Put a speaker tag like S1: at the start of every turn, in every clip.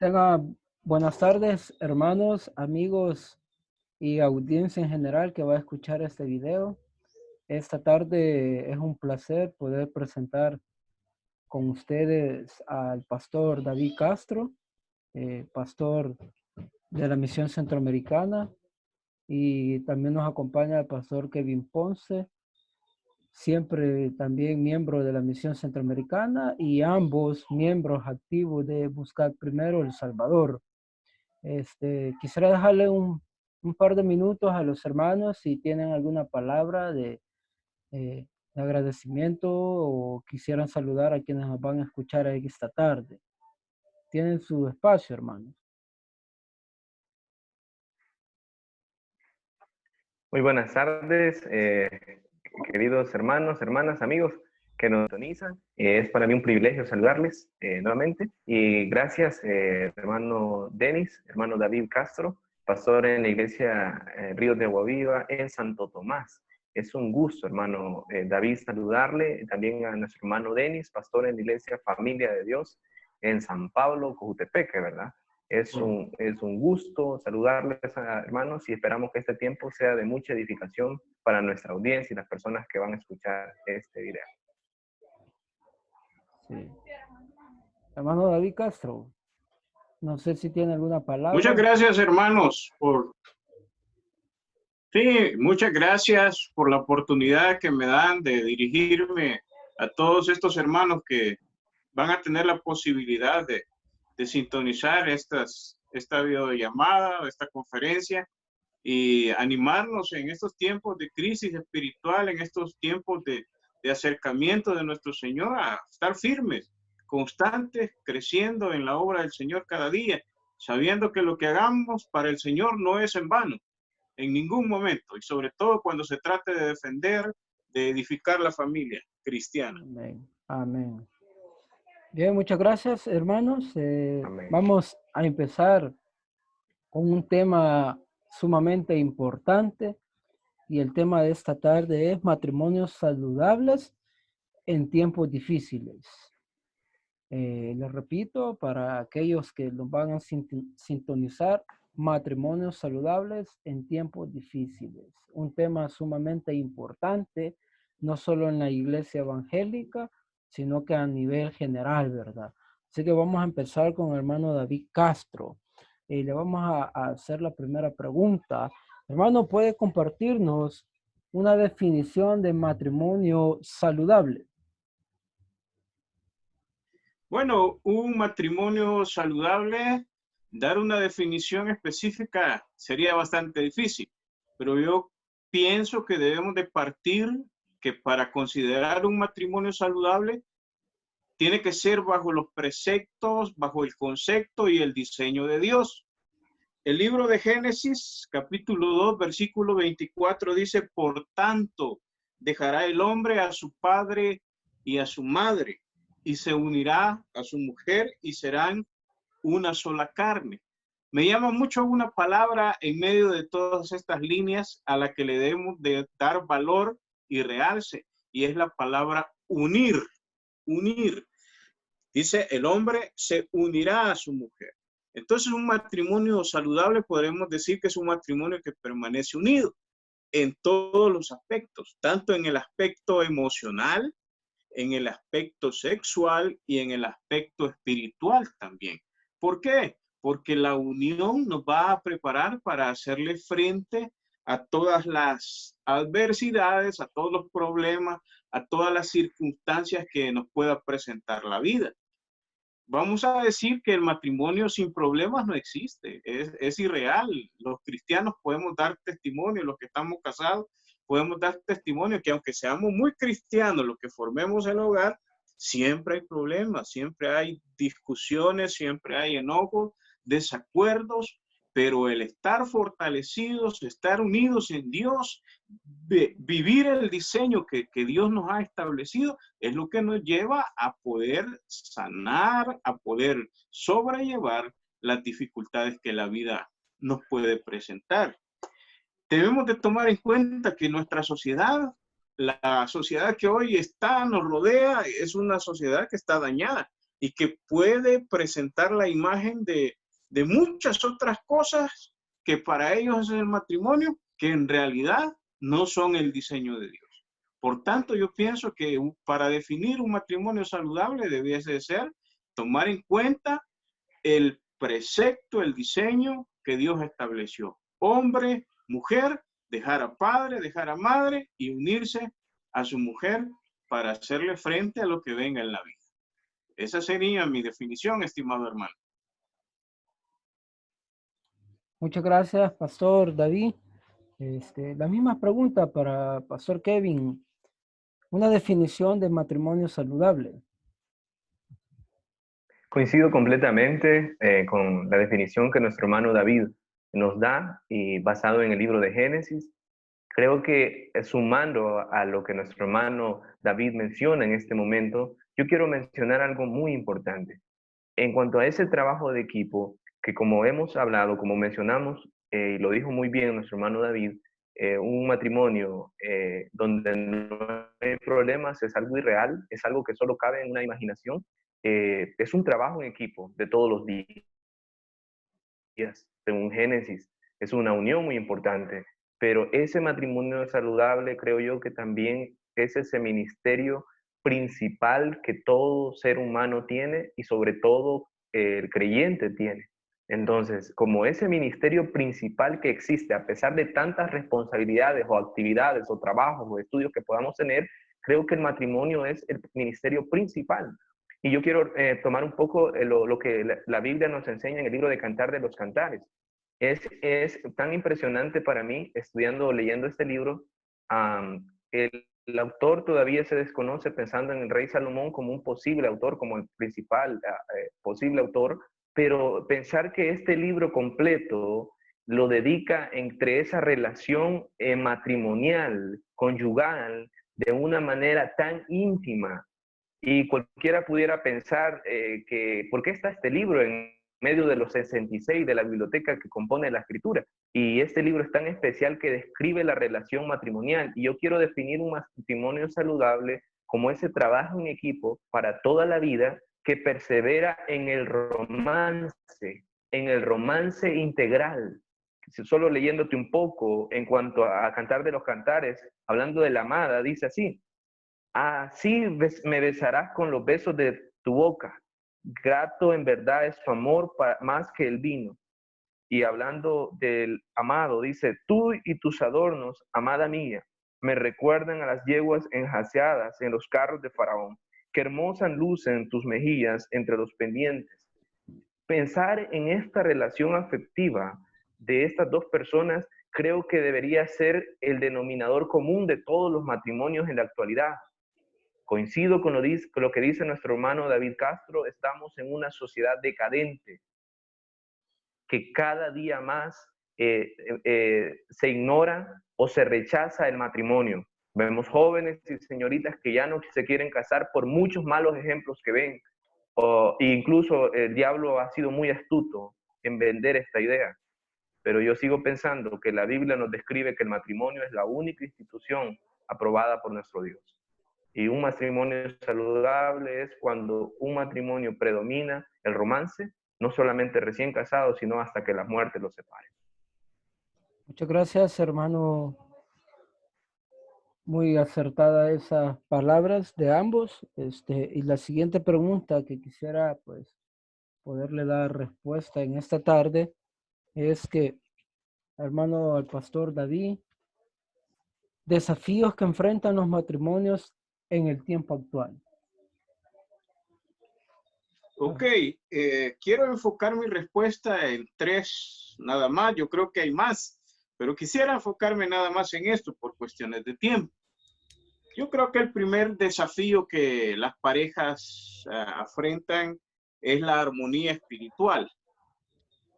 S1: Tenga buenas tardes, hermanos, amigos y audiencia en general que va a escuchar este video. Esta tarde es un placer poder presentar con ustedes al pastor David Castro, pastor de la Misión Centroamericana, y también nos acompaña el pastor Kevin Ponce, siempre también miembro de la Misión Centroamericana y ambos miembros activos de Buscar Primero El Salvador. Quisiera dejarle un par de minutos a los hermanos si tienen alguna palabra de agradecimiento o quisieran saludar a quienes nos van a escuchar esta tarde. Tienen su espacio, hermanos.
S2: Muy buenas tardes, queridos hermanos, hermanas, amigos que nos sintonizan. Es para mí un privilegio saludarles nuevamente. Y gracias, hermano Denis, hermano David Castro, pastor en la iglesia Ríos de Agua Viva en Santo Tomás. Es un gusto, hermano David, saludarle. También a nuestro hermano Denis, pastor en la iglesia Familia de Dios en San Pablo, Cojutepeque, ¿verdad? Es un gusto saludarles, hermanos, y esperamos que este tiempo sea de mucha edificación para nuestra audiencia y las personas que van a escuchar este video.
S1: Sí. Hermano David Castro, no sé si tiene alguna palabra.
S3: Muchas gracias, hermanos, muchas gracias por la oportunidad que me dan de dirigirme a todos estos hermanos que van a tener la posibilidad de sintonizar esta videollamada, esta conferencia, y animarnos en estos tiempos de crisis espiritual, en estos tiempos de acercamiento de nuestro Señor, a estar firmes, constantes, creciendo en la obra del Señor cada día, sabiendo que lo que hagamos para el Señor no es en vano, en ningún momento, y sobre todo cuando se trate de defender, de edificar la familia cristiana.
S1: Amén. Amén. Bien, muchas gracias, hermanos.
S2: Amén.
S1: Vamos a empezar con un tema sumamente importante, y el tema de esta tarde es matrimonios saludables en tiempos difíciles. Les repito, para aquellos que nos van a sintonizar, matrimonios saludables en tiempos difíciles. Un tema sumamente importante, no solo en la iglesia evangélica, sino que a nivel general, ¿verdad? Así que vamos a empezar con el hermano David Castro. Le vamos a hacer la primera pregunta. Hermano, ¿puede compartirnos una definición de matrimonio saludable?
S3: Bueno, un matrimonio saludable, dar una definición específica sería bastante difícil, pero yo pienso que debemos de partir que para considerar un matrimonio saludable tiene que ser bajo los preceptos, bajo el concepto y el diseño de Dios. El libro de Génesis, capítulo 2, versículo 24 dice: por tanto, dejará el hombre a su padre y a su madre, y se unirá a su mujer, y serán una sola carne. Me llama mucho una palabra en medio de todas estas líneas a la que le debemos de dar valor y realce, y es la palabra unir. Unir. Dice, el hombre se unirá a su mujer. Entonces, un matrimonio saludable podremos decir que es un matrimonio que permanece unido en todos los aspectos, tanto en el aspecto emocional, en el aspecto sexual y en el aspecto espiritual también. ¿Por qué? Porque la unión nos va a preparar para hacerle frente a todas las adversidades, a todos los problemas, a todas las circunstancias que nos pueda presentar la vida. Vamos a decir que el matrimonio sin problemas no existe, es irreal. Los cristianos podemos dar testimonio, los que estamos casados podemos dar testimonio que aunque seamos muy cristianos, los que formemos el hogar, siempre hay problemas, siempre hay discusiones, siempre hay enojos, desacuerdos, pero el estar fortalecidos, estar unidos en Dios, vivir el diseño que Dios nos ha establecido, es lo que nos lleva a poder sanar, a poder sobrellevar las dificultades que la vida nos puede presentar. Debemos de tomar en cuenta que nuestra sociedad, la sociedad que hoy nos rodea, es una sociedad que está dañada. y que puede presentar la imagen de muchas otras cosas que para ellos es el matrimonio, que en realidad no son el diseño de Dios. Por tanto, yo pienso que para definir un matrimonio saludable debiese ser tomar en cuenta el precepto, el diseño que Dios estableció. Hombre, mujer, dejar a padre, dejar a madre y unirse a su mujer para hacerle frente a lo que venga en la vida. Esa sería mi definición, estimado hermano.
S1: Muchas gracias, Pastor David. La misma pregunta para Pastor Kevin. Una definición de matrimonio saludable.
S2: Coincido completamente con la definición que nuestro hermano David nos da, y basado en el libro de Génesis. Creo que sumando a lo que nuestro hermano David menciona en este momento, yo quiero mencionar algo muy importante. En cuanto a ese trabajo de equipo, que como hemos hablado, como mencionamos, y lo dijo muy bien nuestro hermano David, un matrimonio donde no hay problemas es algo irreal, es algo que solo cabe en una imaginación. Es un trabajo en equipo de todos los días, según Génesis. Es una unión muy importante, pero ese matrimonio saludable creo yo que también es ese ministerio principal que todo ser humano tiene y sobre todo el creyente tiene. Entonces, como ese ministerio principal que existe, a pesar de tantas responsabilidades o actividades o trabajos o estudios que podamos tener, creo que el matrimonio es el ministerio principal. Y yo quiero tomar un poco lo que la Biblia nos enseña en el libro de Cantar de los Cantares. Es tan impresionante para mí, estudiando, leyendo este libro. El autor todavía se desconoce, pensando en el rey Salomón como un posible autor, como el principal posible autor, pero pensar que este libro completo lo dedica entre esa relación matrimonial, conyugal, de una manera tan íntima. Y cualquiera pudiera pensar que, ¿por qué está este libro en medio de los 66 de la biblioteca que compone la escritura? Y este libro es tan especial que describe la relación matrimonial. Y yo quiero definir un matrimonio saludable como ese trabajo en equipo para toda la vida, que persevera en el romance integral. Solo leyéndote un poco en cuanto a Cantar de los Cantares, hablando de la amada, dice así: así me besarás con los besos de tu boca. Grato en verdad es tu amor más que el vino. Y hablando del amado, dice: tú y tus adornos, amada mía, me recuerdan a las yeguas enjaceadas en los carros de Faraón. Qué hermosas lucen tus mejillas entre los pendientes. Pensar en esta relación afectiva de estas dos personas creo que debería ser el denominador común de todos los matrimonios en la actualidad. Coincido con lo que dice nuestro hermano David Castro. Estamos en una sociedad decadente que cada día más se ignora o se rechaza el matrimonio. Vemos jóvenes y señoritas que ya no se quieren casar por muchos malos ejemplos que ven. Incluso el diablo ha sido muy astuto en vender esta idea. Pero yo sigo pensando que la Biblia nos describe que el matrimonio es la única institución aprobada por nuestro Dios. Y un matrimonio saludable es cuando un matrimonio predomina el romance, no solamente recién casados, sino hasta que la muerte los separe.
S1: Muchas gracias, hermano. Muy acertada esas palabras de ambos. Y la siguiente pregunta que quisiera pues poderle dar respuesta en esta tarde es que, hermano, al pastor David, desafíos que enfrentan los matrimonios en el tiempo actual.
S3: Ok, quiero enfocar mi respuesta en 3 nada más. Yo creo que hay más, pero quisiera enfocarme nada más en esto por cuestiones de tiempo. Yo creo que el primer desafío que las parejas afrentan es la armonía espiritual.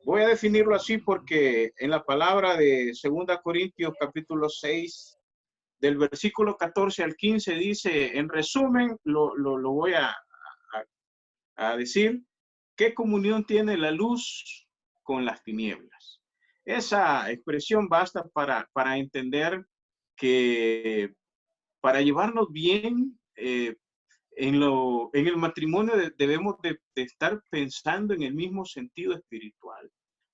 S3: Voy a definirlo así porque en la palabra de 2 Corintios capítulo 6, del versículo 14 al 15 dice, en resumen, lo voy a decir: ¿qué comunión tiene la luz con las tinieblas? Esa expresión basta para entender que para llevarnos bien en el matrimonio debemos de estar pensando en el mismo sentido espiritual.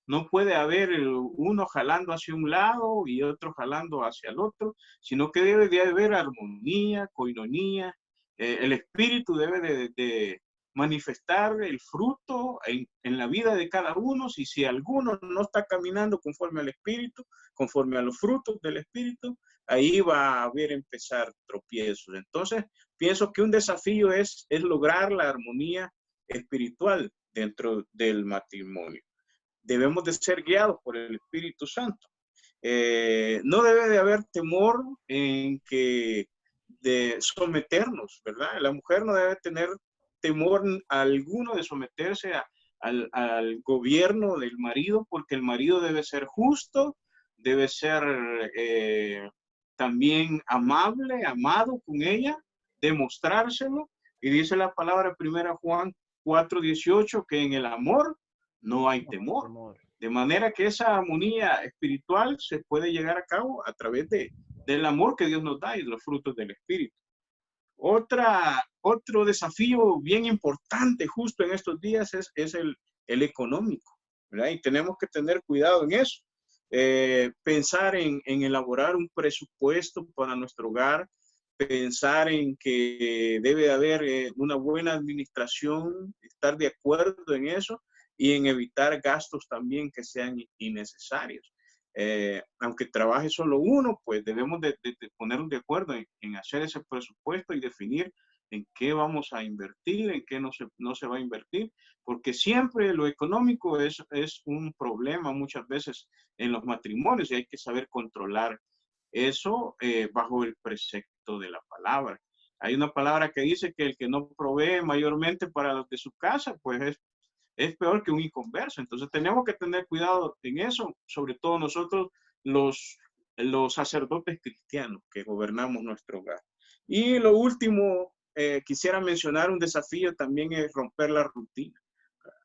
S3: No puede haber uno jalando hacia un lado y otro jalando hacia el otro, sino que debe de haber armonía, coinonía. El espíritu debe de manifestar el fruto en la vida de cada uno. Si alguno no está caminando conforme al espíritu, conforme a los frutos del espíritu, ahí va a haber empezar tropiezos. Entonces, pienso que un desafío es lograr la armonía espiritual dentro del matrimonio. Debemos de ser guiados por el Espíritu Santo. No debe de haber temor en que de someternos, ¿verdad? La mujer no debe tener temor alguno de someterse al gobierno del marido, porque el marido debe ser justo, debe ser también amable, amado con ella, demostrárselo. Y dice la palabra 1 Juan 4:18 que en el amor no hay temor. De manera que esa armonía espiritual se puede llegar a cabo a través del amor que Dios nos da y los frutos del Espíritu. Otro desafío bien importante justo en estos días es el económico, ¿verdad? Y tenemos que tener cuidado en eso. Pensar en elaborar un presupuesto para nuestro hogar, pensar en que debe haber una buena administración, estar de acuerdo en eso y en evitar gastos también que sean innecesarios. Aunque trabaje solo uno, pues debemos de ponernos de acuerdo en hacer ese presupuesto y definir en qué vamos a invertir, en qué no se va a invertir, porque siempre lo económico es un problema muchas veces en los matrimonios y hay que saber controlar eso bajo el precepto de la palabra. Hay una palabra que dice que el que no provee mayormente para los de su casa, pues es peor que un inconverso. Entonces tenemos que tener cuidado en eso, sobre todo nosotros los sacerdotes cristianos que gobernamos nuestro hogar. Y lo último, quisiera mencionar un desafío también es romper la rutina.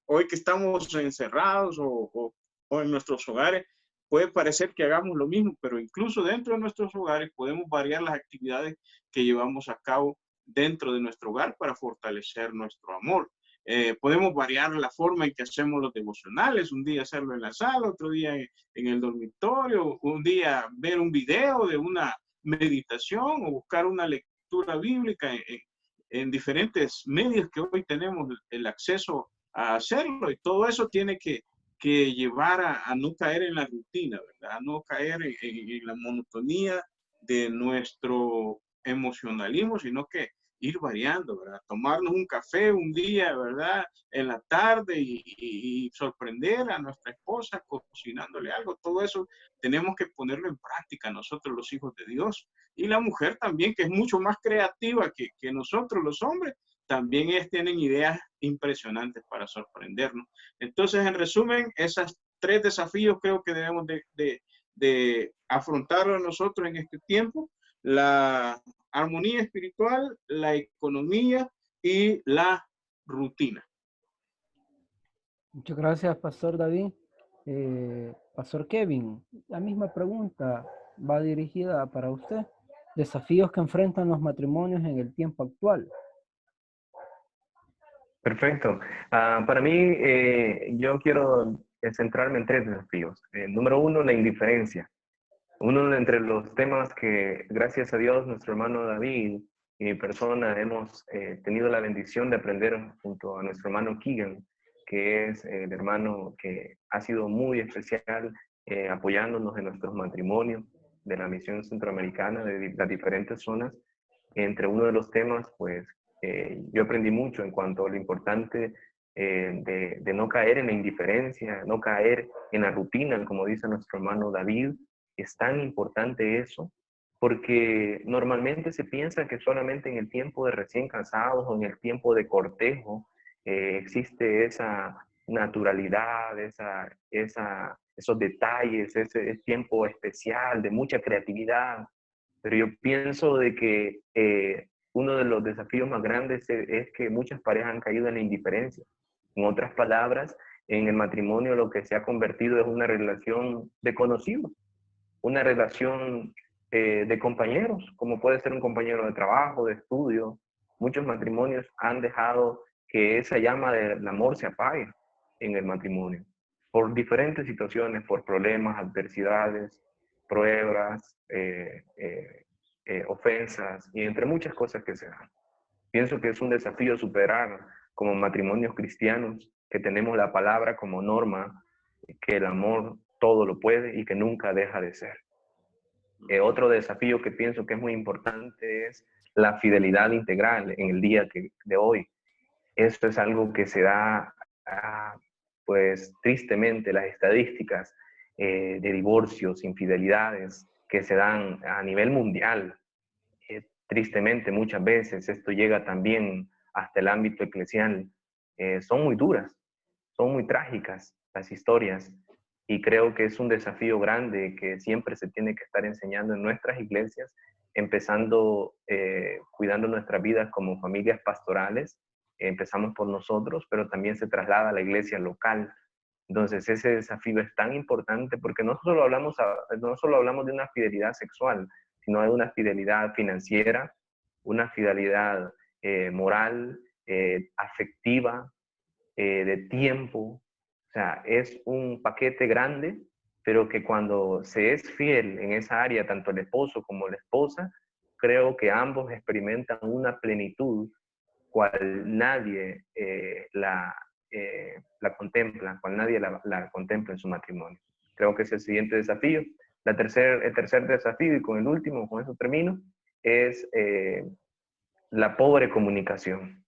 S3: Hoy que estamos encerrados o en nuestros hogares, puede parecer que hagamos lo mismo, pero incluso dentro de nuestros hogares podemos variar las actividades que llevamos a cabo dentro de nuestro hogar para fortalecer nuestro amor. Podemos variar la forma en que hacemos los devocionales, un día hacerlo en la sala, otro día en el dormitorio, un día ver un video de una meditación o buscar una lectura bíblica en diferentes medios que hoy tenemos el acceso a hacerlo, y todo eso tiene que llevar a no caer en la rutina, ¿verdad? A no caer en la monotonía de nuestro emocionalismo, sino que ir variando, ¿verdad? Tomarnos un café un día, ¿verdad? En la tarde y sorprender a nuestra esposa cocinándole algo. Todo eso tenemos que ponerlo en práctica nosotros los hijos de Dios. Y la mujer también, que es mucho más creativa que nosotros los hombres, también ellos tienen ideas impresionantes para sorprendernos. Entonces, en resumen, esos 3 desafíos creo que debemos de afrontarlo nosotros en este tiempo: la armonía espiritual, la economía y la rutina.
S1: Muchas gracias, Pastor David. Pastor Kevin, la misma pregunta va dirigida para usted. Desafíos que enfrentan los matrimonios en el tiempo actual.
S2: Perfecto. Para mí, yo quiero centrarme en 3 desafíos. Número 1, la indiferencia. Uno de entre los temas que, gracias a Dios, nuestro hermano David y mi persona hemos tenido la bendición de aprender junto a nuestro hermano Keegan, que es el hermano que ha sido muy especial apoyándonos en nuestros matrimonios de la misión centroamericana, de las diferentes zonas. Entre uno de los temas, pues, yo aprendí mucho en cuanto a lo importante de no caer en la indiferencia, no caer en la rutina, como dice nuestro hermano David. Es tan importante eso, porque normalmente se piensa que solamente en el tiempo de recién casados o en el tiempo de cortejo existe esa naturalidad, esos detalles, ese tiempo especial de mucha creatividad. Pero yo pienso de que uno de los desafíos más grandes es que muchas parejas han caído en la indiferencia. En otras palabras, en el matrimonio lo que se ha convertido es una relación de conocidos, una relación de compañeros, como puede ser un compañero de trabajo, de estudio, Muchos matrimonios han dejado que esa llama del amor se apague en el matrimonio por diferentes situaciones, por problemas, adversidades, pruebas, ofensas y entre muchas cosas que se dan. Pienso que es un desafío superar como matrimonios cristianos que tenemos la palabra como norma, que el amor todo lo puede y que nunca deja de ser. Otro desafío que pienso que es muy importante es la fidelidad integral en el día de hoy. Esto es algo que se da, pues tristemente, las estadísticas de divorcios, infidelidades que se dan a nivel mundial. Tristemente, muchas veces esto llega también hasta el ámbito eclesial. Son muy duras, son muy trágicas las historias y creo que es un desafío grande que siempre se tiene que estar enseñando en nuestras iglesias, empezando cuidando nuestras vidas como familias pastorales. Empezamos por nosotros, pero también se traslada a la iglesia local. Entonces ese desafío es tan importante porque no solo hablamos de una fidelidad sexual, sino de una fidelidad financiera, una fidelidad moral, afectiva, de tiempo. O sea, es un paquete grande, pero que cuando se es fiel en esa área, tanto el esposo como la esposa, creo que ambos experimentan una plenitud cual nadie la contempla, cual nadie la contempla en su matrimonio. Creo que es el siguiente desafío. El tercer desafío, y con el último, con eso termino, es la pobre comunicación.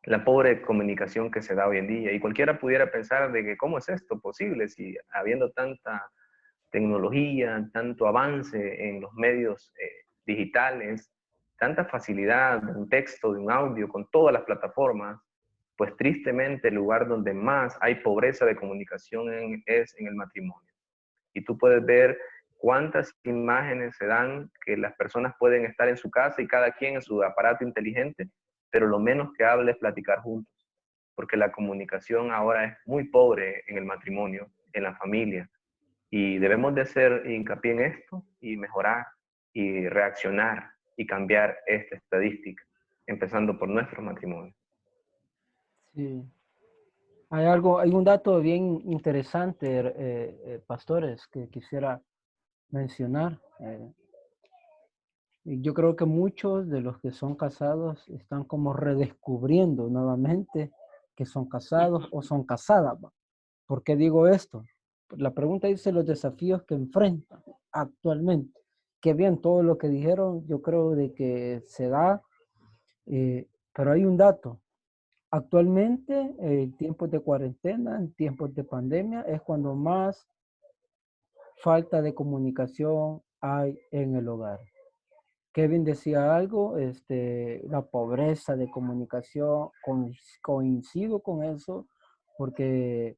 S2: La pobre comunicación que se da hoy en día. Y cualquiera pudiera pensar de que cómo es esto posible si habiendo tanta tecnología, tanto avance en los medios digitales, tanta facilidad de un texto, de un audio, con todas las plataformas, pues tristemente el lugar donde más hay pobreza de comunicación es en el matrimonio. Y tú puedes ver cuántas imágenes se dan que las personas pueden estar en su casa y cada quien en su aparato inteligente, pero lo menos que habla es platicar juntos, porque la comunicación ahora es muy pobre en el matrimonio, en la familia, y debemos de hacer hincapié en esto y mejorar y reaccionar y cambiar esta estadística, empezando por nuestro matrimonio.
S1: Sí. Hay un dato bien interesante, pastores, que quisiera mencionar. Y yo creo que muchos de los que son casados están como redescubriendo nuevamente que son casados o son casadas. ¿Por qué digo esto? La pregunta dice los desafíos que enfrentan actualmente. Que bien, todo lo que dijeron, yo creo de que se da, pero hay un dato. Actualmente, en tiempos de cuarentena, en tiempos de pandemia, es cuando más falta de comunicación hay en el hogar. Kevin decía algo, la pobreza de comunicación, coincido con eso, porque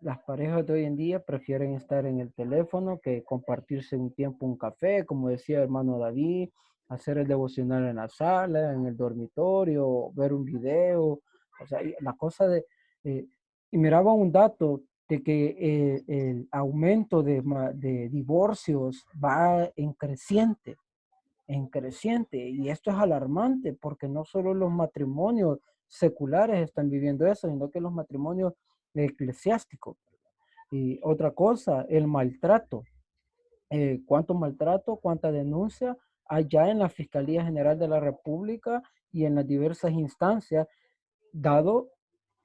S1: las parejas de hoy en día prefieren estar en el teléfono que compartirse un tiempo, un café, como decía el hermano David, hacer el devocional en la sala, en el dormitorio, ver un video, o sea, la cosa y miraba un dato de que el aumento de divorcios va en creciente, y esto es alarmante porque no solo los matrimonios seculares están viviendo eso, sino que los matrimonios eclesiásticos. Y otra cosa, el maltrato. ¿Cuánto maltrato, cuánta denuncia hay ya en la Fiscalía General de la República y en las diversas instancias, dado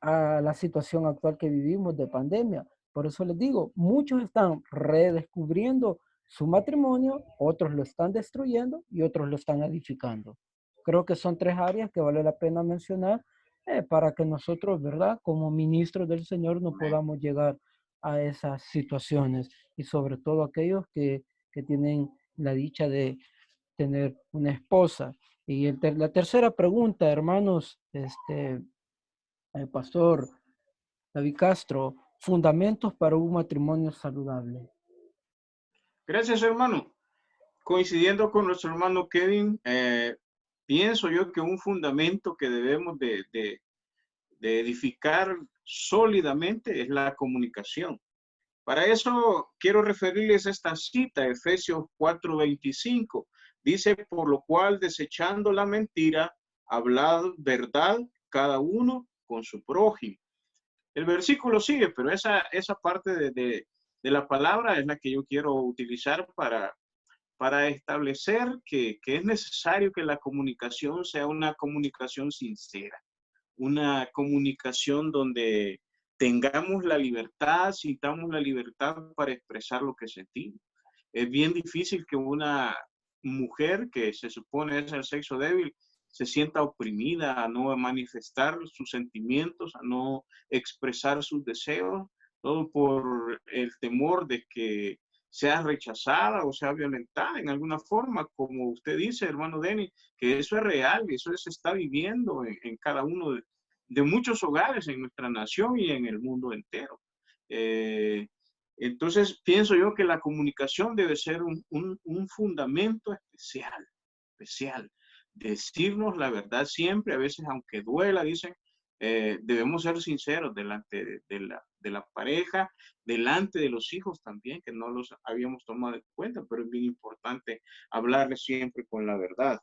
S1: a la situación actual que vivimos de pandemia? Por eso les digo, muchos están redescubriendo su matrimonio, otros lo están destruyendo y otros lo están edificando. Creo que son tres áreas que vale la pena mencionar para que nosotros, ¿verdad? Como ministros del Señor no podamos llegar a esas situaciones, y sobre todo aquellos que tienen la dicha de tener una esposa. Y la tercera pregunta, hermanos, el pastor David Castro, fundamentos para un matrimonio saludable.
S3: Gracias, hermano. Coincidiendo con nuestro hermano Kevin, pienso yo que un fundamento que debemos de edificar sólidamente es la comunicación. Para eso quiero referirles a esta cita, Efesios 4:25. Dice, por lo cual, desechando la mentira, hablad verdad cada uno con su prójimo. El versículo sigue, pero esa parte de la palabra es la que yo quiero utilizar para establecer que es necesario que la comunicación sea una comunicación sincera, una comunicación donde tengamos la libertad, sintamos la libertad para expresar lo que sentimos. Es bien difícil que una mujer que se supone es el sexo débil se sienta oprimida a no manifestar sus sentimientos, a no expresar sus deseos, todo por el temor de que sea rechazada o sea violentada en alguna forma, como usted dice, hermano Denny, que eso es real, eso se está viviendo en cada uno de muchos hogares en nuestra nación y en el mundo entero. Entonces, pienso yo que la comunicación debe ser un fundamento especial. Decirnos la verdad siempre, a veces aunque duela, dicen, debemos ser sinceros delante de la pareja, delante de los hijos también, que no los habíamos tomado en cuenta, pero es bien importante hablarles siempre con la verdad.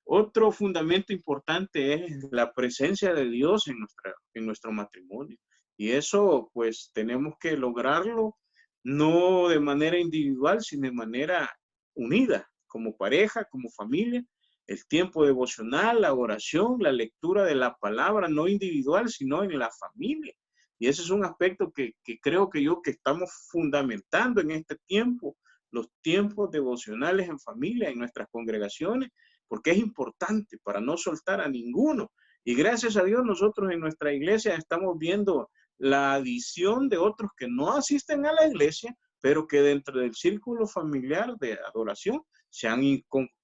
S3: Otro fundamento importante es la presencia de Dios en nuestro matrimonio. Y eso, pues, tenemos que lograrlo no de manera individual, sino de manera unida, como pareja, como familia. El tiempo devocional, la oración, la lectura de la palabra, no individual, sino en la familia. Y ese es un aspecto que creo que estamos fundamentando en este tiempo, los tiempos devocionales en familia, en nuestras congregaciones, porque es importante para no soltar a ninguno. Y gracias a Dios nosotros en nuestra iglesia estamos viendo la adición de otros que no asisten a la iglesia, pero que dentro del círculo familiar de adoración se han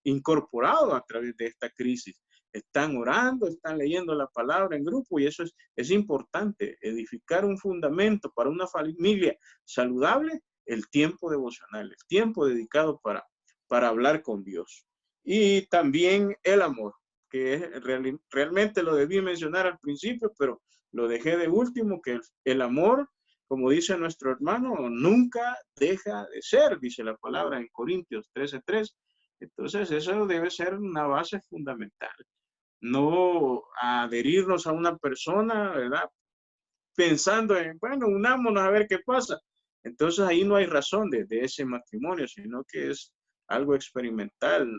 S3: incorporado a través de esta crisis. Están orando, están leyendo la palabra en grupo y eso es importante, edificar un fundamento para una familia saludable, el tiempo devocional, el tiempo dedicado para hablar con Dios. Y también el amor, que realmente lo debí mencionar al principio, pero lo dejé de último, que el amor, como dice nuestro hermano, nunca deja de ser, dice la palabra en Corintios 13:3. Entonces, eso debe ser una base fundamental. No adherirnos a una persona, ¿verdad? Pensando en, bueno, unámonos a ver qué pasa. Entonces, ahí no hay razón de ese matrimonio, sino que es algo experimental,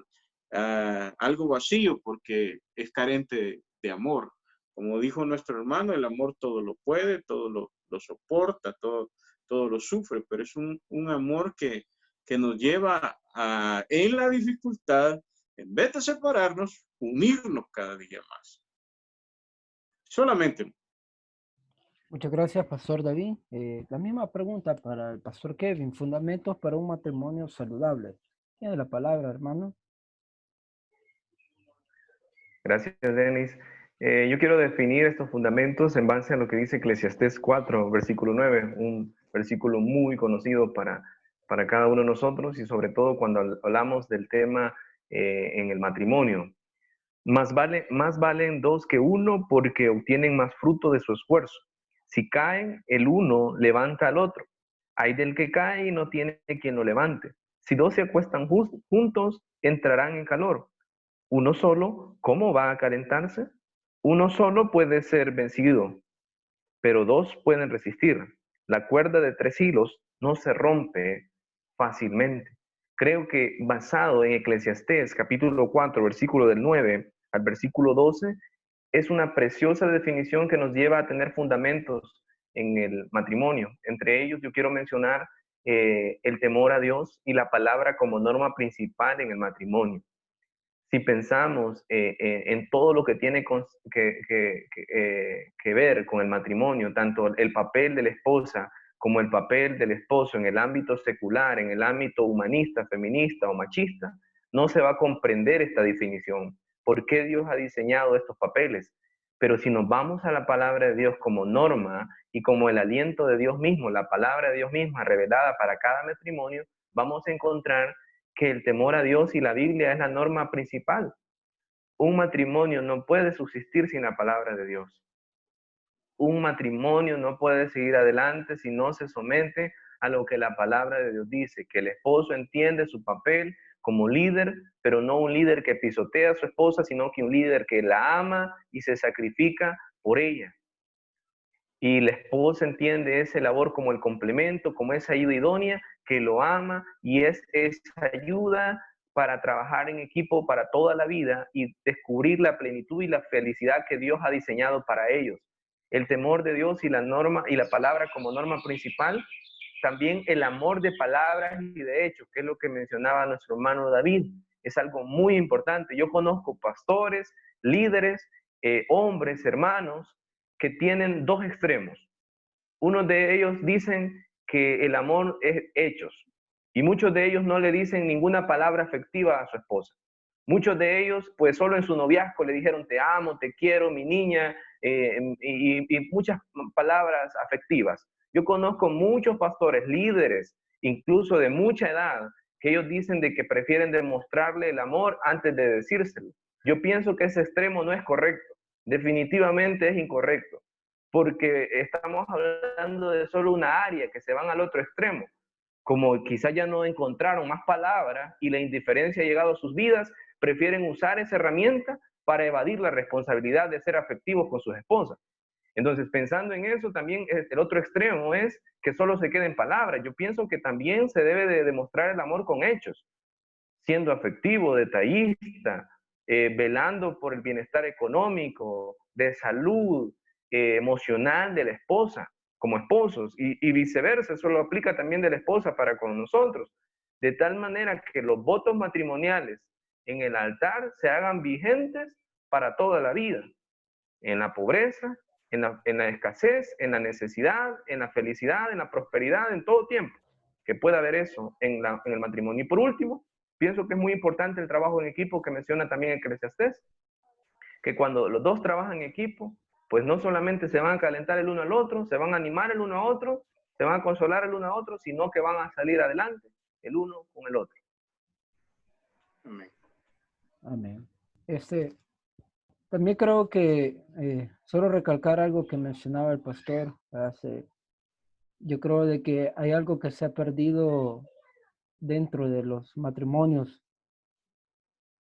S3: algo vacío, porque es carente de amor. Como dijo nuestro hermano, el amor todo lo puede, todo lo soporta, todo lo sufre, pero es un amor que nos lleva en la dificultad, en vez de separarnos, unirnos cada día más. Solamente.
S1: Muchas gracias, Pastor David. La misma pregunta para el Pastor Kevin. Fundamentos para un matrimonio saludable. Tiene la palabra, hermano.
S2: Gracias, Denis. Yo quiero definir estos fundamentos en base a lo que dice Eclesiastés 4, versículo 9, un versículo muy conocido para cada uno de nosotros y sobre todo cuando hablamos del tema en el matrimonio. Más valen dos que uno porque obtienen más fruto de su esfuerzo. Si caen, el uno levanta al otro. Hay del que cae y no tiene quien lo levante. Si dos se acuestan juntos, entrarán en calor. Uno solo, ¿cómo va a calentarse? Uno solo puede ser vencido, pero dos pueden resistir. La cuerda de 3 hilos no se rompe fácilmente. Creo que basado en Eclesiastés capítulo 4, versículo del 9 al versículo 12, es una preciosa definición que nos lleva a tener fundamentos en el matrimonio. Entre ellos yo quiero mencionar el temor a Dios y la palabra como norma principal en el matrimonio. Si pensamos en todo lo que tiene que ver con el matrimonio, tanto el papel de la esposa como el papel del esposo en el ámbito secular, en el ámbito humanista, feminista o machista, no se va a comprender esta definición. ¿Por qué Dios ha diseñado estos papeles? Pero si nos vamos a la palabra de Dios como norma y como el aliento de Dios mismo, la palabra de Dios misma revelada para cada matrimonio, vamos a encontrar que el temor a Dios y la Biblia es la norma principal. Un matrimonio no puede subsistir sin la palabra de Dios. Un matrimonio no puede seguir adelante si no se somete a lo que la palabra de Dios dice, que el esposo entiende su papel como líder, pero no un líder que pisotea a su esposa, sino que un líder que la ama y se sacrifica por ella. Y la esposa entiende esa labor como el complemento, como esa ayuda idónea, que lo ama y es esa ayuda para trabajar en equipo para toda la vida y descubrir la plenitud y la felicidad que Dios ha diseñado para ellos. El temor de Dios y la norma y la palabra como norma principal, también el amor de palabras y de hechos, que es lo que mencionaba nuestro hermano David, es algo muy importante. Yo conozco pastores, líderes, hombres, hermanos, que tienen dos extremos. Uno de ellos dicen que el amor es hechos y muchos de ellos no le dicen ninguna palabra afectiva a su esposa. Muchos de ellos, pues solo en su noviazgo le dijeron te amo, te quiero, mi niña, y muchas palabras afectivas. Yo conozco muchos pastores, líderes, incluso de mucha edad, que ellos dicen de que prefieren demostrarle el amor antes de decírselo. Yo pienso que ese extremo no es correcto, definitivamente es incorrecto, porque estamos hablando de solo una área, que se van al otro extremo. Como quizás ya no encontraron más palabras y la indiferencia ha llegado a sus vidas, prefieren usar esa herramienta para evadir la responsabilidad de ser afectivos con sus esposas. Entonces, pensando en eso, también el otro extremo es que solo se queden palabras. Yo pienso que también se debe de demostrar el amor con hechos, siendo afectivo, detallista, velando por el bienestar económico, de salud, emocional de la esposa, como esposos, y viceversa, eso lo aplica también de la esposa para con nosotros, de tal manera que los votos matrimoniales en el altar se hagan vigentes para toda la vida, en la pobreza, en la escasez, en la necesidad, en la felicidad, en la prosperidad, en todo tiempo, que pueda haber eso en el matrimonio. Y por último, pienso que es muy importante el trabajo en equipo que menciona también Eclesiastés, que cuando los dos trabajan en equipo, pues no solamente se van a calentar el uno al otro, se van a animar el uno a otro, se van a consolar el uno a otro, sino que van a salir adelante el uno con el otro.
S3: Amén.
S1: Amén. También creo que solo recalcar algo que mencionaba el pastor yo creo de que hay algo que se ha perdido dentro de los matrimonios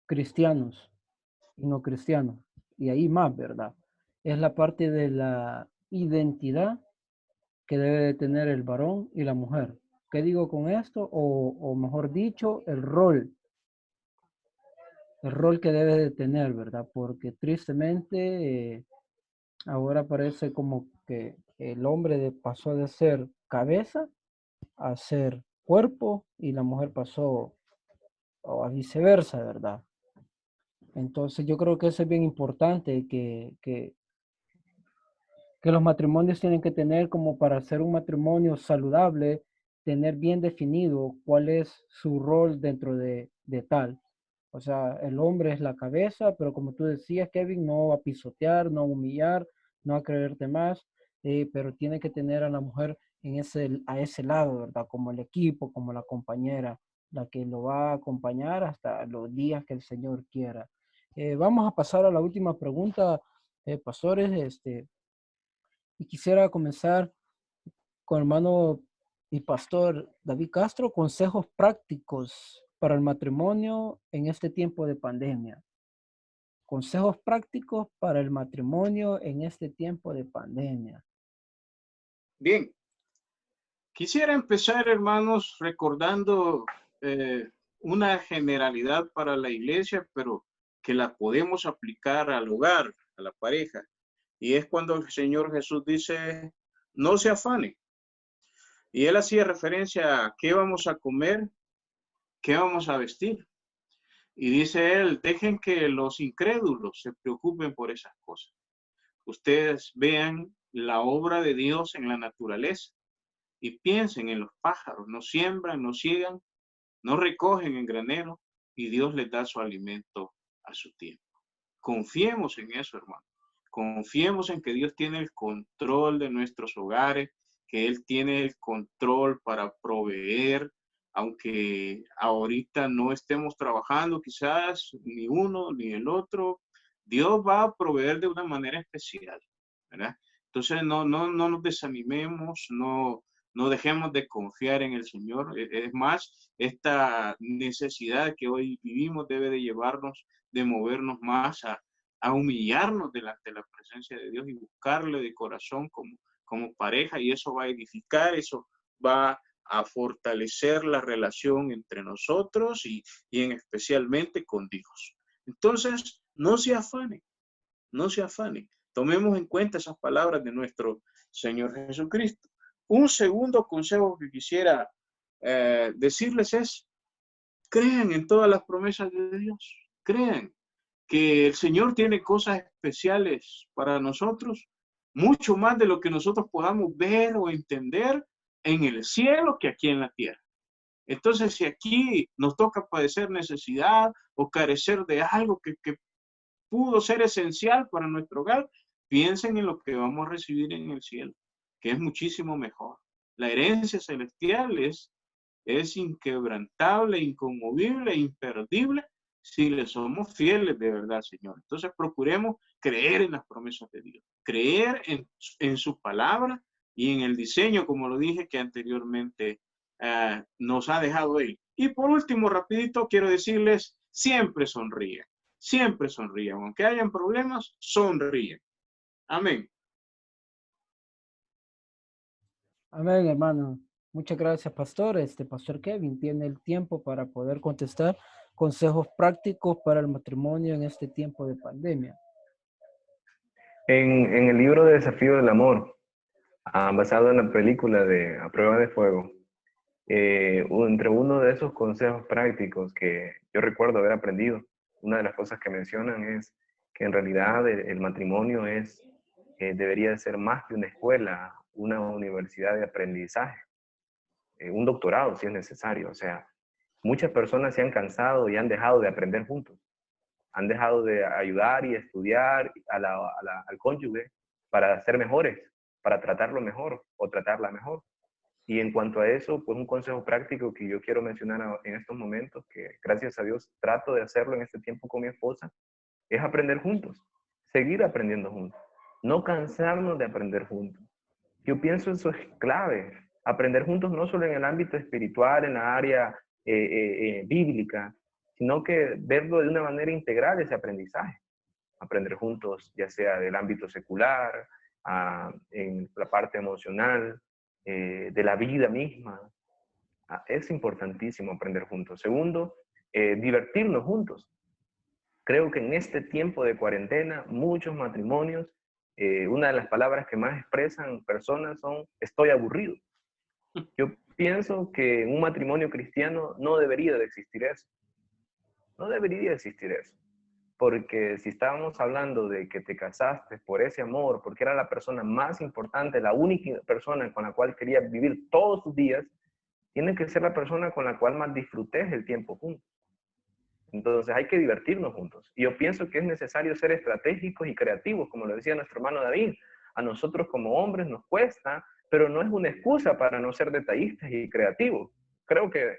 S1: cristianos y no cristianos, y ahí más, ¿verdad? Es la parte de la identidad que debe de tener el varón y la mujer. ¿Qué digo con esto? O mejor dicho, el rol que debe de tener, ¿verdad? Porque tristemente ahora parece como que el hombre pasó de ser cabeza a ser cuerpo y la mujer pasó o a viceversa, ¿verdad? Entonces yo creo que eso es bien importante que los matrimonios tienen que tener, como para ser un matrimonio saludable, tener bien definido cuál es su rol dentro de tal. O sea, el hombre es la cabeza, pero como tú decías, Kevin, no va a pisotear, no a humillar, no a creerte más, pero tiene que tener a la mujer a ese lado, ¿verdad? Como el equipo, como la compañera, la que lo va a acompañar hasta los días que el Señor quiera. Vamos a pasar a la última pregunta, pastores, y quisiera comenzar con el hermano y pastor David Castro, consejos prácticos para el matrimonio en este tiempo de pandemia. Consejos prácticos para el matrimonio en este tiempo de pandemia.
S3: Bien, quisiera empezar, hermanos, recordando una generalidad para la iglesia, pero que la podemos aplicar al hogar, a la pareja. Y es cuando el Señor Jesús dice, no se afane. Y él hacía referencia a qué vamos a comer, qué vamos a vestir. Y dice él, dejen que los incrédulos se preocupen por esas cosas. Ustedes vean la obra de Dios en la naturaleza y piensen en los pájaros. No siembran, no ciegan, no recogen en granero y Dios les da su alimento a su tiempo. Confiemos en eso, hermano. Confiemos en que Dios tiene el control de nuestros hogares, que Él tiene el control para proveer, aunque ahorita no estemos trabajando quizás ni uno ni el otro, Dios va a proveer de una manera especial, ¿verdad? Entonces no nos desanimemos, no No dejemos de confiar en el Señor. Es más, esta necesidad que hoy vivimos debe de llevarnos, de movernos más a humillarnos delante de la presencia de Dios y buscarle de corazón como pareja, y eso va a edificar, eso va a fortalecer la relación entre nosotros y en especialmente con Dios. Entonces, no se afane, no se afane. Tomemos en cuenta esas palabras de nuestro Señor Jesucristo. Un segundo consejo que quisiera decirles es, crean en todas las promesas de Dios. Crean que el Señor tiene cosas especiales para nosotros, mucho más de lo que nosotros podamos ver o entender en el cielo que aquí en la tierra. Entonces, si aquí nos toca padecer necesidad o carecer de algo que pudo ser esencial para nuestro hogar, piensen en lo que vamos a recibir en el cielo, que es muchísimo mejor. La herencia celestial es inquebrantable, inconmovible, imperdible, si le somos fieles de verdad, Señor. Entonces procuremos creer en las promesas de Dios, creer en su palabra y en el diseño, como lo dije, que anteriormente nos ha dejado Él. Y por último, rapidito, quiero decirles, siempre sonríen, aunque hayan problemas, sonríen. Amén.
S1: Amén, hermano. Muchas gracias, pastor. Pastor Kevin tiene el tiempo para poder contestar consejos prácticos para el matrimonio en este tiempo de pandemia.
S2: En el libro de Desafío del Amor, basado en la película de A Prueba de Fuego, entre uno de esos consejos prácticos que yo recuerdo haber aprendido, una de las cosas que mencionan es que en realidad el matrimonio debería de ser más que una escuela, una universidad de aprendizaje, un doctorado si es necesario. O sea, muchas personas se han cansado y han dejado de aprender juntos, han dejado de ayudar y estudiar al cónyuge para ser mejores, para tratarlo mejor o tratarla mejor. Y en cuanto a eso, pues un consejo práctico que yo quiero mencionar en estos momentos, que gracias a Dios trato de hacerlo en este tiempo con mi esposa, es aprender juntos, seguir aprendiendo juntos, no cansarnos de aprender juntos. Yo pienso eso es clave, aprender juntos no solo en el ámbito espiritual, en la área bíblica, sino que verlo de una manera integral ese aprendizaje. Aprender juntos, ya sea del ámbito secular, en la parte emocional, de la vida misma. Es importantísimo aprender juntos. Segundo, divertirnos juntos. Creo que en este tiempo de cuarentena, muchos matrimonios, una de las palabras que más expresan personas son estoy aburrido. Yo pienso que en un matrimonio cristiano no debería de existir eso. No debería existir eso. Porque si estábamos hablando de que te casaste por ese amor, porque era la persona más importante, la única persona con la cual querías vivir todos tus días, tiene que ser la persona con la cual más disfrutes el tiempo juntos. Entonces hay que divertirnos juntos. Y yo pienso que es necesario ser estratégicos y creativos, como lo decía nuestro hermano David. A nosotros como hombres nos cuesta, pero no es una excusa para no ser detallistas y creativos. Creo que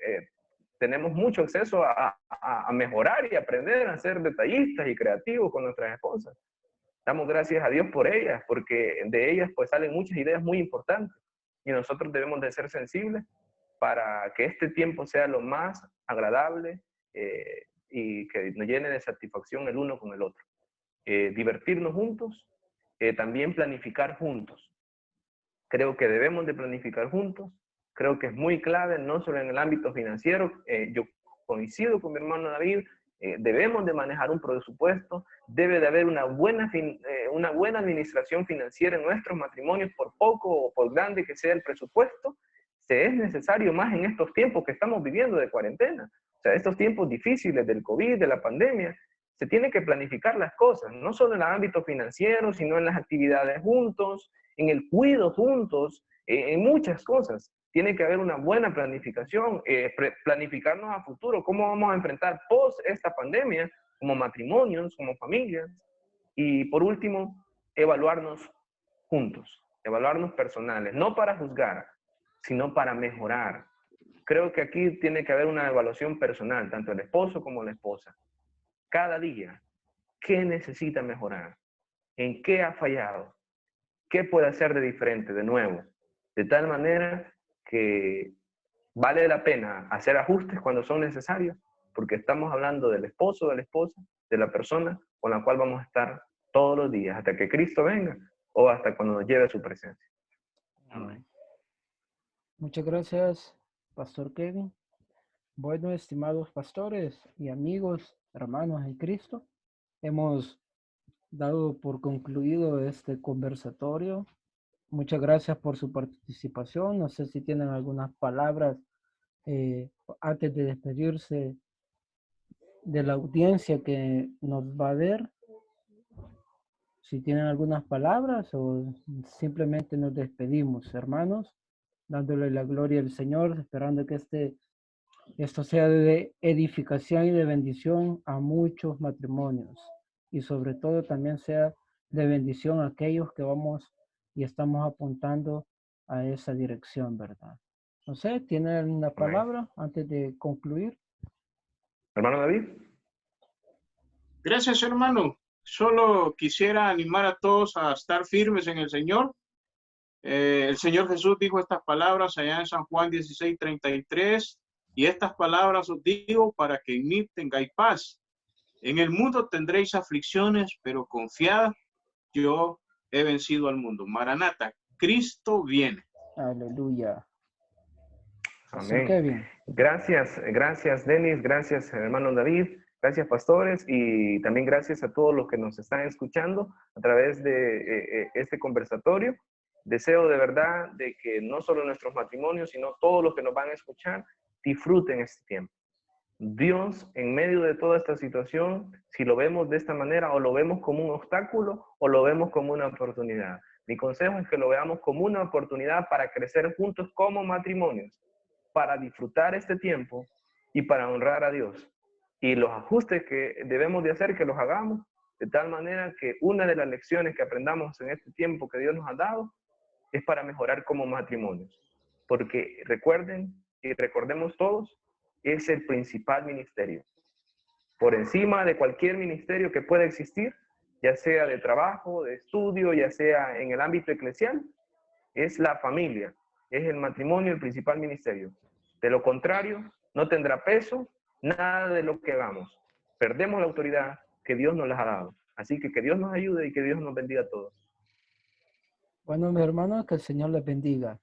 S2: tenemos mucho acceso a mejorar y aprender a ser detallistas y creativos con nuestras esposas. Damos gracias a Dios por ellas, porque de ellas pues salen muchas ideas muy importantes. Y nosotros debemos de ser sensibles para que este tiempo sea lo más agradable y que nos llene de satisfacción el uno con el otro. Divertirnos juntos, también planificar juntos. Creo que debemos de planificar juntos. Creo que es muy clave, no solo en el ámbito financiero. Yo coincido con mi hermano David, debemos de manejar un presupuesto, debe de haber una buena administración financiera en nuestros matrimonios, por poco o por grande que sea el presupuesto. Se es necesario más en estos tiempos que estamos viviendo de cuarentena. O sea, estos tiempos difíciles del COVID, de la pandemia, se tiene que planificar las cosas, no solo en el ámbito financiero, sino en las actividades juntos, en el cuidado juntos, en muchas cosas. Tiene que haber una buena planificación, planificarnos a futuro, cómo vamos a enfrentar post esta pandemia, como matrimonios, como familias. Y por último, evaluarnos juntos, evaluarnos personales, no para juzgar, sino para mejorar. Creo que aquí tiene que haber una evaluación personal, tanto el esposo como la esposa. Cada día, ¿qué necesita mejorar? ¿En qué ha fallado? ¿Qué puede hacer de diferente, de nuevo? De tal manera que vale la pena hacer ajustes cuando son necesarios, porque estamos hablando del esposo, de la esposa, de la persona con la cual vamos a estar todos los días, hasta que Cristo venga o hasta cuando nos lleve a su presencia.
S3: Amén.
S1: Muchas gracias, Pastor Kevin. Bueno, estimados pastores y amigos, hermanos en Cristo, hemos dado por concluido este conversatorio. Muchas gracias por su participación. No sé si tienen algunas palabras antes de despedirse de la audiencia que nos va a ver. Si tienen algunas palabras o simplemente nos despedimos, hermanos, dándole la gloria al Señor, esperando que esto sea de edificación y de bendición a muchos matrimonios y sobre todo también sea de bendición a aquellos que vamos y estamos apuntando a esa dirección, ¿verdad? No sé, ¿tienen una palabra antes de concluir?
S2: Hermano David.
S3: Gracias, hermano. Solo quisiera animar a todos a estar firmes en el Señor. El Señor Jesús dijo estas palabras allá en San Juan 16:33, y estas palabras os digo para que en mí tengáis paz. En el mundo tendréis aflicciones, pero confiad, yo he vencido al mundo. Maranata, Cristo viene.
S1: Aleluya. Pastor
S2: Amén.
S1: Kevin.
S2: Gracias Denis, gracias hermano David, gracias pastores y también gracias a todos los que nos están escuchando a través de este conversatorio. Deseo de verdad de que no solo nuestros matrimonios, sino todos los que nos van a escuchar disfruten este tiempo. Dios, en medio de toda esta situación, si lo vemos de esta manera, o lo vemos como un obstáculo o lo vemos como una oportunidad. Mi consejo es que lo veamos como una oportunidad para crecer juntos como matrimonios, para disfrutar este tiempo y para honrar a Dios. Y los ajustes que debemos de hacer, que los hagamos de tal manera que una de las lecciones que aprendamos en este tiempo que Dios nos ha dado es para mejorar como matrimonios. Porque recuerden y recordemos todos, es el principal ministerio. Por encima de cualquier ministerio que pueda existir, ya sea de trabajo, de estudio, ya sea en el ámbito eclesial, es la familia, es el matrimonio el principal ministerio. De lo contrario, no tendrá peso nada de lo que hagamos. Perdemos la autoridad que Dios nos las ha dado. Así que Dios nos ayude y que Dios nos bendiga a todos.
S1: Bueno, mis hermanos, que el Señor les bendiga.